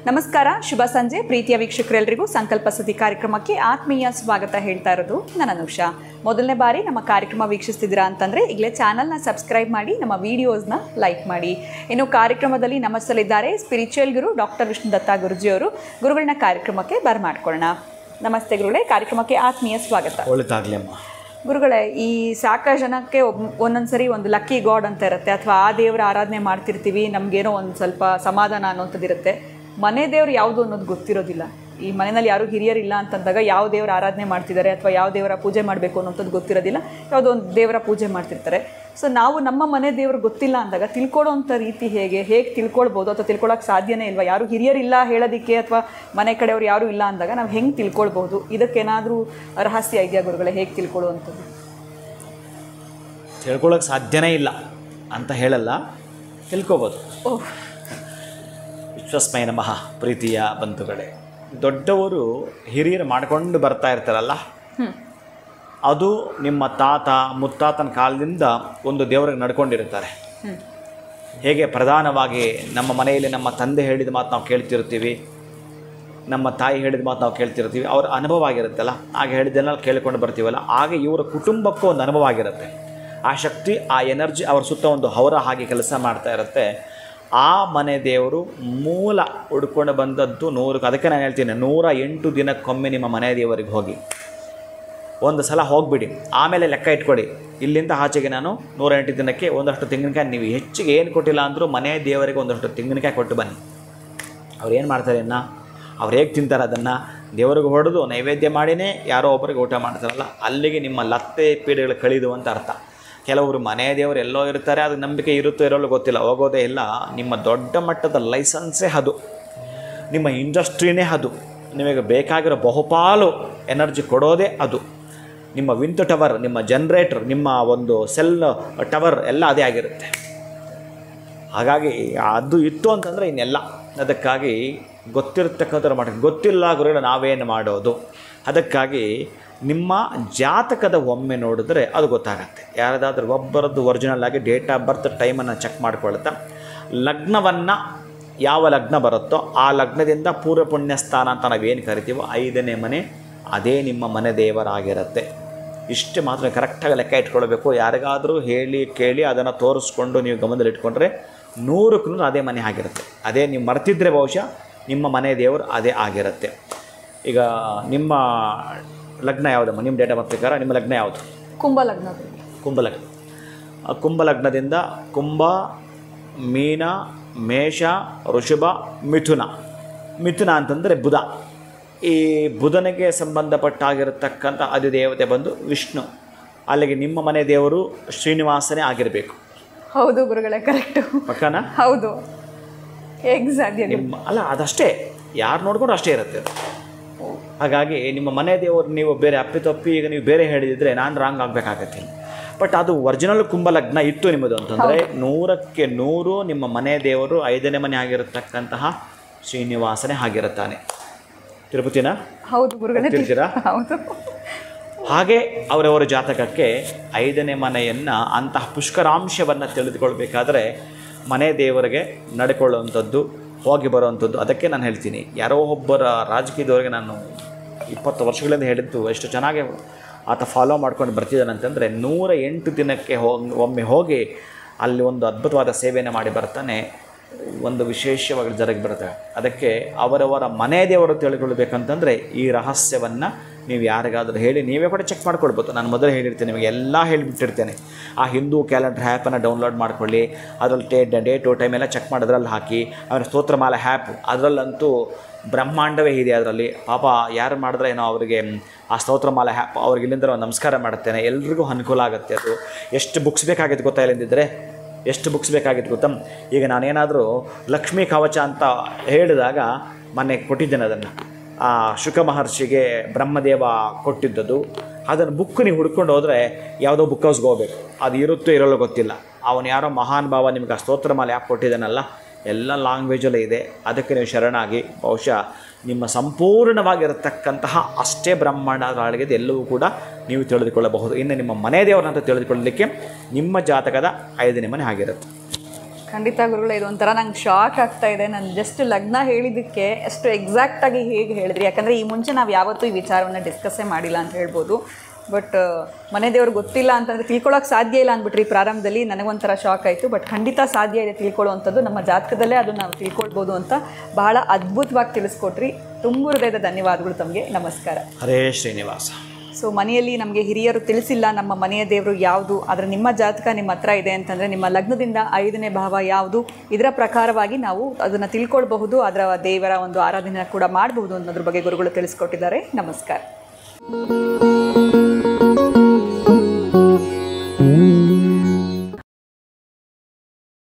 ನಮಸ್ಕಾರ, ಶುಭ ಸಂಜೆ ಪ್ರೀತಿಯ ವೀಕ್ಷಕರೆಲ್ಲರಿಗೂ ಸಂಕಲ್ಪ ಸುದ್ದಿ ಕಾರ್ಯಕ್ರಮಕ್ಕೆ ಆತ್ಮೀಯ ಸ್ವಾಗತ ಹೇಳ್ತಾ ಇರೋದು ನಾನು ಅನುಷಾ. ಮೊದಲನೇ ಬಾರಿ ನಮ್ಮ ಕಾರ್ಯಕ್ರಮ ವೀಕ್ಷಿಸ್ತಿದ್ದೀರಾ ಅಂತಂದರೆ ಈಗಲೇ ಚಾನಲ್ನ ಸಬ್ಸ್ಕ್ರೈಬ್ ಮಾಡಿ, ನಮ್ಮ ವೀಡಿಯೋಸ್ನ ಲೈಕ್ ಮಾಡಿ. ಇನ್ನು ಕಾರ್ಯಕ್ರಮದಲ್ಲಿ ನಮಸ್ಸಲ್ಲಿದ್ದಾರೆ ಸ್ಪಿರಿಚುವಲ್ ಗುರು ಡಾಕ್ಟರ್ ವಿಷ್ಣುದತ್ತ ಗುರುಜಿಯವರು. ಗುರುಗಳನ್ನ ಕಾರ್ಯಕ್ರಮಕ್ಕೆ ಬರಮಾಡ್ಕೊಳ್ಳೋಣ. ನಮಸ್ತೆ ಗುರುಗಳೇ, ಕಾರ್ಯಕ್ರಮಕ್ಕೆ ಆತ್ಮೀಯ ಸ್ವಾಗತ. ಒಳ್ಳೆದಾಗಲಿ ಅಮ್ಮ. ಗುರುಗಳೇ, ಈ ಸಾಕಷ್ಟು ಜನಕ್ಕೆ ಒಂದೊಂದ್ಸರಿ ಒಂದು ಲಕ್ಕಿ ಗಾಡ್ ಅಂತ ಇರುತ್ತೆ, ಅಥವಾ ಆ ದೇವರ ಆರಾಧನೆ ಮಾಡ್ತಿರ್ತೀವಿ, ನಮಗೇನೋ ಒಂದು ಸ್ವಲ್ಪ ಸಮಾಧಾನ ಅನ್ನೋಂಥದ್ದಿರುತ್ತೆ. ಮನೆ ದೇವ್ರು ಯಾವುದು ಅನ್ನೋದು ಗೊತ್ತಿರೋದಿಲ್ಲ. ಈ ಮನೆಯಲ್ಲಿ ಯಾರು ಹಿರಿಯರಿಲ್ಲ ಅಂತಂದಾಗ ಯಾವ ದೇವರ ಆರಾಧನೆ ಮಾಡ್ತಿದ್ದಾರೆ ಅಥವಾ ಯಾವ ದೇವರ ಪೂಜೆ ಮಾಡಬೇಕು ಅನ್ನೋಂಥದ್ದು ಗೊತ್ತಿರೋದಿಲ್ಲ. ಯಾವುದೋ ಒಂದು ದೇವರ ಪೂಜೆ ಮಾಡ್ತಿರ್ತಾರೆ. ಸೊ ನಾವು ನಮ್ಮ ಮನೆ ದೇವ್ರು ಗೊತ್ತಿಲ್ಲ ಅಂದಾಗ ತಿಳ್ಕೊಳ್ಳೋವಂಥ ರೀತಿ ಹೇಗೆ ತಿಳ್ಕೊಳ್ಬೋದು, ಅಥವಾ ತಿಳ್ಕೊಳ್ಳೋಕೆ ಸಾಧ್ಯನೇ ಇಲ್ವಾ? ಯಾರು ಹಿರಿಯರಿಲ್ಲ ಹೇಳೋದಕ್ಕೆ, ಅಥವಾ ಮನೆ ಕಡೆಯವ್ರು ಯಾರೂ ಇಲ್ಲ ಅಂದಾಗ ನಾವು ಹೆಂಗೆ ತಿಳ್ಕೊಳ್ಬೋದು? ಇದಕ್ಕೇನಾದರೂ ರಹಸ್ಯ ಇದೆಯಾ ಗುರುಗಳೇ, ಹೇಗೆ ತಿಳ್ಕೊಳ್ಳುವಂಥದ್ದು? ತಿಳ್ಕೊಳ್ಳೋಕೆ ಸಾಧ್ಯನೇ ಇಲ್ಲ ಅಂತ ಹೇಳಲ್ಲ, ತಿಳ್ಕೊಬೋದು. ಓಹ್, ವಿಶ್ವಸ್ಮೈ ನಮಃ. ಪ್ರೀತಿಯ ಬಂಧುಗಳೇ, ದೊಡ್ಡವರು ಹಿರಿಯರು ಮಾಡ್ಕೊಂಡು ಬರ್ತಾ ಇರ್ತಾರಲ್ಲ, ಅದು ನಿಮ್ಮ ತಾತ ಮುತ್ತಾತನ ಕಾಲದಿಂದ ಒಂದು ದೇವರಿಗೆ ನಡ್ಕೊಂಡಿರ್ತಾರೆ. ಹೇಗೆ ಪ್ರಧಾನವಾಗಿ ನಮ್ಮ ಮನೆಯಲ್ಲಿ ನಮ್ಮ ತಂದೆ ಹೇಳಿದ ಮಾತು ನಾವು ಕೇಳ್ತಿರ್ತೀವಿ, ನಮ್ಮ ತಾಯಿ ಹೇಳಿದ ಮಾತು ನಾವು ಕೇಳ್ತಿರ್ತೀವಿ, ಅವ್ರ ಅನುಭವ ಆಗಿರುತ್ತಲ್ಲ, ಹಾಗೆ ಹೇಳಿದ್ದೆಲ್ಲ ಕೇಳಿಕೊಂಡು ಬರ್ತೀವಲ್ಲ, ಹಾಗೆ ಇವರ ಕುಟುಂಬಕ್ಕೂ ಒಂದು ಅನುಭವ ಆಗಿರುತ್ತೆ. ಆ ಶಕ್ತಿ, ಆ ಎನರ್ಜಿ ಅವ್ರ ಸುತ್ತ ಒಂದು ಹವರ ಹಾಗೆ ಕೆಲಸ ಮಾಡ್ತಾ ಇರುತ್ತೆ. ಆ ಮನೆ ದೇವರು ಮೂಲ ಹುಡ್ಕೊಂಡು ಬಂದದ್ದು 100. ಅದಕ್ಕೆ ನಾನು ಹೇಳ್ತೀನಿ, 108 ದಿನಕ್ಕೊಮ್ಮೆ ನಿಮ್ಮ ಮನೆ ದೇವರಿಗೆ ಹೋಗಿ ಒಂದು ಸಲ ಹೋಗಿಬಿಡಿ. ಆಮೇಲೆ ಲೆಕ್ಕ ಇಟ್ಕೊಡಿ, ಇಲ್ಲಿಂದ ಆಚೆಗೆ ನಾನು 108 ದಿನಕ್ಕೆ ಒಂದಷ್ಟು ತೆಂಗಿನಕಾಯಿ, ನೀವು ಹೆಚ್ಚಿಗೆ ಏನು ಕೊಟ್ಟಿಲ್ಲ ಅಂದರೂ ಮನೆ ದೇವರಿಗೆ ಒಂದಷ್ಟು ತೆಂಗಿನಕಾಯಿ ಕೊಟ್ಟು ಬನ್ನಿ. ಅವ್ರು ಏನು ಮಾಡ್ತಾರೆ ಅವ್ರು ಹೇಗೆ ತಿಂತಾರೆ ಅದನ್ನು ದೇವರಿಗೆ ಹೊಡೆದು ನೈವೇದ್ಯ ಮಾಡಿನೇ ಯಾರೋ ಒಬ್ಬರಿಗೆ ಊಟ ಮಾಡ್ತಾರಲ್ಲ, ಅಲ್ಲಿಗೆ ನಿಮ್ಮ ಲತ್ತೆ ಪೀಡೆಗಳು ಕಳಿದು ಅಂತ ಅರ್ಥ. ಕೆಲವರು ಮನೆ ದೇವರು ಎಲ್ಲೋ ಇರ್ತಾರೆ, ಅದು ನಂಬಿಕೆ ಇರುತ್ತೋ ಇರೋಲ್ಲ ಗೊತ್ತಿಲ್ಲ, ಹೋಗೋದೇ ಇಲ್ಲ. ನಿಮ್ಮ ದೊಡ್ಡ ಮಟ್ಟದ ಲೈಸೆನ್ಸೇ ಅದು, ನಿಮ್ಮ ಇಂಡಸ್ಟ್ರಿನೇ ಅದು, ನಿಮಗೆ ಬೇಕಾಗಿರೋ ಬಹುಪಾಲು ಎನರ್ಜಿ ಕೊಡೋದೇ ಅದು. ನಿಮ್ಮ ವಿಂಡ್ ಟವರ್, ನಿಮ್ಮ ಜನ್ರೇಟರ್, ನಿಮ್ಮ ಒಂದು ಸೆಲ್ ಟವರ್ ಎಲ್ಲ ಅದೇ ಆಗಿರುತ್ತೆ. ಹಾಗಾಗಿ ಅದು ಇತ್ತು ಅಂತಂದರೆ ಇನ್ನೆಲ್ಲ. ಅದಕ್ಕಾಗಿ ಗೊತ್ತಿರ್ತಕ್ಕಂಥ ಮಟ್ಟಕ್ಕೆ ಗೊತ್ತಿಲ್ಲ ಗುರುಗಳು ನಾವೇನು ಮಾಡೋದು? ಅದಕ್ಕಾಗಿ ನಿಮ್ಮ ಜಾತಕದ ಒಮ್ಮೆ ನೋಡಿದ್ರೆ ಅದು ಗೊತ್ತಾಗತ್ತೆ. ಯಾರದಾದ್ರೂ ಒಬ್ಬರದ್ದು ಒರಿಜಿನಲ್ ಆಗಿ ಡೇಟ್ ಆಫ್ ಬರ್ತ್ ಟೈಮನ್ನು ಚೆಕ್ ಮಾಡ್ಕೊಳ್ತಾ, ಲಗ್ನವನ್ನು ಯಾವ ಲಗ್ನ ಬರುತ್ತೋ ಆ ಲಗ್ನದಿಂದ ಪೂರ್ವ ಪುಣ್ಯ ಸ್ಥಾನ ಅಂತ ನಾವೇನು ಕರಿತೀವೋ 5ನೇ ಮನೆ, ಅದೇ ನಿಮ್ಮ ಮನೆ ದೇವರಾಗಿರುತ್ತೆ. ಇಷ್ಟು ಮಾತ್ರ ಕರೆಕ್ಟಾಗಿ ಲೆಕ್ಕ ಇಟ್ಕೊಳ್ಬೇಕು. ಯಾರಿಗಾದರೂ ಹೇಳಿ ಕೇಳಿ ಅದನ್ನು ತೋರಿಸ್ಕೊಂಡು ನೀವು ಗಮನದಲ್ಲಿ ಇಟ್ಕೊಂಡ್ರೆ 100ಕ್ಕೂ ಅದೇ ಮನೆ ಆಗಿರುತ್ತೆ. ಅದೇ ನೀವು ಮರ್ತಿದ್ರೆ ಬಹುಶಃ ನಿಮ್ಮ ಮನೆ ದೇವರು ಅದೇ ಆಗಿರುತ್ತೆ. ಈಗ ನಿಮ್ಮ ಲಗ್ನ ಯಾವುದಮ್ಮ? ನಿಮ್ಮ ಡೇಟ್ ಆಫ್ ಬರ್ತ್ ಪ್ರಕಾರ ನಿಮ್ಮ ಲಗ್ನ ಯಾವುದು? ಕುಂಭಲಗ್ನ. ಕುಂಭಲಗ್ನ. ಕುಂಭಲಗ್ನದಿಂದ ಕುಂಭ, ಮೀನ, ಮೇಷ, ವೃಷಭ, ಮಿಥುನ ಅಂತಂದರೆ ಬುಧ. ಈ ಬುಧನಿಗೆ ಸಂಬಂಧಪಟ್ಟಾಗಿರತಕ್ಕಂಥ ಅಧಿದೇವತೆ ಬಂದು ವಿಷ್ಣು. ಅಲ್ಲಿಗೆ ನಿಮ್ಮ ಮನೆ ದೇವರು ಶ್ರೀನಿವಾಸನೇ ಆಗಿರಬೇಕು. ಹೌದು ಗುರುಗಳೇ, ಕರೆಕ್ಟು. ಪಕ್ಕನಾ? ಹೌದು, ಎಕ್ಸಾಕ್ಟ್ಲಿ. ನಿಮ್ಮ ಅಲ್ಲ, ಅದಷ್ಟೇ, ಯಾರು ನೋಡ್ಕೊಂಡು ಅಷ್ಟೇ ಇರುತ್ತೆ. ಹಾಗಾಗಿ ನಿಮ್ಮ ಮನೆ ದೇವರು ನೀವು ಬೇರೆ ಅಪ್ಪಿತಪ್ಪಿ ಈಗ ನೀವು ಬೇರೆ ಹೇಳಿದರೆ ನಾನು ರಾಂಗ್ ಆಗಬೇಕಾಗತ್ತೆ. ಬಟ್ ಅದು ಒರಿಜಿನಲ್ ಕುಂಭಲಗ್ನ ಇತ್ತು ನಿಮ್ಮದು ಅಂತಂದರೆ 100ಕ್ಕೆ 100 ನಿಮ್ಮ ಮನೆ ದೇವರು 5ನೇ ಮನೆ ಆಗಿರತಕ್ಕಂತಹ ಶ್ರೀನಿವಾಸನೇ ಆಗಿರುತ್ತಾನೆ. ತಿರುಪತಿನ? ಹೌದು ಗುರುಗಳೇ, ತಿರ್ತೀರಾ? ಹೌದು. ಹಾಗೆ ಅವರವರ ಜಾತಕಕ್ಕೆ 5ನೇ ಮನೆಯನ್ನು ಅಂತಹ ಪುಷ್ಕರಾಂಶವನ್ನು ತಿಳಿದುಕೊಳ್ಬೇಕಾದ್ರೆ ಮನೆ ದೇವರಿಗೆ ನಡ್ಕೊಳ್ಳುವಂಥದ್ದು, ಹೋಗಿ ಬರುವಂಥದ್ದು. ಅದಕ್ಕೆ ನಾನು ಹೇಳ್ತೀನಿ, ಯಾರೋ ಒಬ್ಬರ ರಾಜಕೀಯದವರಿಗೆ ನಾನು 20 ವರ್ಷಗಳಿಂದ ಹೇಳಿದ್ದು, ಎಷ್ಟು ಚೆನ್ನಾಗಿ ಆತ ಫಾಲೋ ಮಾಡ್ಕೊಂಡು ಬರ್ತಿದ್ದಾನೆ ಅಂತಂದರೆ 108 ದಿನಕ್ಕೆ ಒಮ್ಮೆ ಹೋಗಿ ಅಲ್ಲಿ ಒಂದು ಅದ್ಭುತವಾದ ಸೇವೆಯನ್ನು ಮಾಡಿ ಬರ್ತಾನೆ. ಒಂದು ವಿಶೇಷವಾಗಿ ಜರುಗಿ ಬರುತ್ತೆ. ಅದಕ್ಕೆ ಅವರವರ ಮನೆ ದೇವರು ತಿಳ್ಕೊಳ್ಬೇಕಂತಂದರೆ ಈ ರಹಸ್ಯವನ್ನು ನೀವು ಯಾರಿಗಾದರೂ ಹೇಳಿ ನೀವೇ ಕೂಡ ಚೆಕ್ ಮಾಡ್ಕೊಳ್ಬೋದು. ನಾನು ಮೊದಲು ಹೇಳಿರ್ತೀನಿ, ನಿಮಗೆ ಎಲ್ಲ ಹೇಳಿಬಿಟ್ಟಿರ್ತೇನೆ. ಆ ಹಿಂದೂ ಕ್ಯಾಲೆಂಡರ್ ಆ್ಯಪನ್ನು ಡೌನ್ಲೋಡ್ ಮಾಡ್ಕೊಳ್ಳಿ, ಅದರಲ್ಲಿ ಡೇಟು ಟೈಮ್ ಎಲ್ಲ ಚೆಕ್ ಮಾಡೋದ್ರಲ್ಲಿ ಹಾಕಿ. ಆಮೇಲೆ ಸ್ತೋತ್ರಮಾಲೆ ಆ್ಯಪ್, ಅದರಲ್ಲಂತೂ ಬ್ರಹ್ಮಾಂಡವೇ ಇದೆ. ಅದರಲ್ಲಿ ಪಾಪ ಯಾರು ಮಾಡಿದ್ರೆ ಏನೋ ಅವರಿಗೆ ಆ ಸ್ತೋತ್ರಮಾಲೆ ಆ್ಯಪ್ ಅವ್ರಿಗೆ ಇಲ್ಲಿಂದ ನಮಸ್ಕಾರ ಮಾಡುತ್ತೇನೆ. ಎಲ್ರಿಗೂ ಅನುಕೂಲ ಆಗುತ್ತೆ. ಅದು ಎಷ್ಟು ಬುಕ್ಸ್ ಬೇಕಾಗಿತ್ತು ಗೊತ್ತಾ? ಇಲ್ಲಿಂದಿದ್ದರೆ ಎಷ್ಟು ಬುಕ್ಸ್ ಬೇಕಾಗಿತ್ತು ಗೊತ್ತಾ? ಈಗ ನಾನೇನಾದರೂ ಲಕ್ಷ್ಮೀ ಕವಚ ಅಂತ ಹೇಳಿದಾಗ ಮೊನ್ನೆ ಕೊಟ್ಟಿದ್ದೇನೆ ಅದನ್ನು. ಆ ಶುಕ ಮಹರ್ಷಿಗೆ ಬ್ರಹ್ಮದೇವ ಕೊಟ್ಟಿದ್ದದು. ಅದನ್ನು ಬುಕ್ ನೀವು ಹುಡ್ಕೊಂಡು ಹೋದರೆ ಯಾವುದೋ ಬುಕ್ ಹೌಸ್ಗೆ ಹೋಗ್ಬೇಕು, ಅದು ಇರುತ್ತೋ ಇರೋಲ್ಲ ಗೊತ್ತಿಲ್ಲ. ಅವನು ಯಾರೋ ಮಹಾನ್ ಭಾವ ನಿಮ್ಗೆ ಆ ಸ್ತೋತ್ರಮಾಲೆ ಆ್ಯಪ್ ಕೊಟ್ಟಿದ್ದಾನಲ್ಲ, ಎಲ್ಲ ಲ್ಯಾಂಗ್ವೇಜಲ್ಲೇ ಇದೆ. ಅದಕ್ಕೆ ನೀವು ಶರಣಾಗಿ ಬಹುಶಃ ನಿಮ್ಮ ಸಂಪೂರ್ಣವಾಗಿರತಕ್ಕಂತಹ ಅಷ್ಟೇ ಬ್ರಹ್ಮಾಂಡಗಳಿಗೆ ಎಲ್ಲವೂ ಕೂಡ ನೀವು ತಿಳಿದುಕೊಳ್ಳಬಹುದು. ಇನ್ನು ನಿಮ್ಮ ಮನೆ ದೇವರನ್ನಂತ ತಿಳಿದುಕೊಳ್ಳಲಿಕ್ಕೆ ನಿಮ್ಮ ಜಾತಕದ 5ನೇ ಮನೆ ಆಗಿರುತ್ತೆ. ಖಂಡಿತ ಗುರುಗಳೇ, ಇದೊಂಥರ ನಂಗೆ ಶಾಕ್ ಆಗ್ತಾ ಇದೆ. ನಾನು ಜಸ್ಟ್ ಲಗ್ನ ಹೇಳಿದ್ದಕ್ಕೆ ಅಷ್ಟು ಎಕ್ಸಾಕ್ಟಾಗಿ ಹೇಗೆ ಹೇಳಿದ್ರಿ, ಯಾಕಂದರೆ ಈ ಮುಂಚೆ ನಾವು ಯಾವತ್ತೂ ಈ ವಿಚಾರವನ್ನು ಡಿಸ್ಕಸ್ಸೇ ಮಾಡಿಲ್ಲ ಅಂತ ಹೇಳ್ಬೋದು. ಬಟ್ ಮನೆ ದೇವ್ರಿಗೆ ಗೊತ್ತಿಲ್ಲ ಅಂತಂದರೆ ತಿಳ್ಕೊಳ್ಳೋಕೆ ಸಾಧ್ಯ ಇಲ್ಲ ಅಂದ್ಬಿಟ್ರಿ ಪ್ರಾರಂಭದಲ್ಲಿ. ನನಗೊಂಥರ ಶಾಕ್ ಆಯಿತು. ಬಟ್ ಖಂಡಿತ ಸಾಧ್ಯ ಇದೆ ತಿಳ್ಕೊಳ್ಳೋವಂಥದ್ದು, ನಮ್ಮ ಜಾತಕದಲ್ಲೇ ಅದು ನಾವು ತಿಳ್ಕೊಳ್ಬೋದು ಅಂತ ಬಹಳ ಅದ್ಭುತವಾಗಿ ತಿಳಿಸ್ಕೊಟ್ರಿ. ತುಂಬ ಹೃದಯದ ಧನ್ಯವಾದಗಳು ತಮಗೆ. ನಮಸ್ಕಾರ. ಹರೇ ಶ್ರೀನಿವಾಸ. ಸೊ ಮನೆಯಲ್ಲಿ ನಮಗೆ ಹಿರಿಯರು ತಿಳಿಸಿಲ್ಲ ನಮ್ಮ ಮನೆಯ ದೇವರು ಯಾವುದು, ಆದರೆ ನಿಮ್ಮ ಜಾತಕ ನಿಮ್ಮ ಹತ್ರ ಇದೆ ಅಂತಂದರೆ ನಿಮ್ಮ ಲಗ್ನದಿಂದ 5ನೇ ಭಾವ ಯಾವುದು, ಇದರ ಪ್ರಕಾರವಾಗಿ ನಾವು ಅದನ್ನು ತಿಳ್ಕೊಳ್ಬಹುದು, ಅದರ ದೇವರ ಒಂದು ಆರಾಧನೆ ಕೂಡ ಮಾಡಬಹುದು ಅನ್ನೋದ್ರ ಬಗ್ಗೆ ಗುರುಗಳು ತಿಳಿಸ್ಕೊಟ್ಟಿದ್ದಾರೆ. ನಮಸ್ಕಾರ.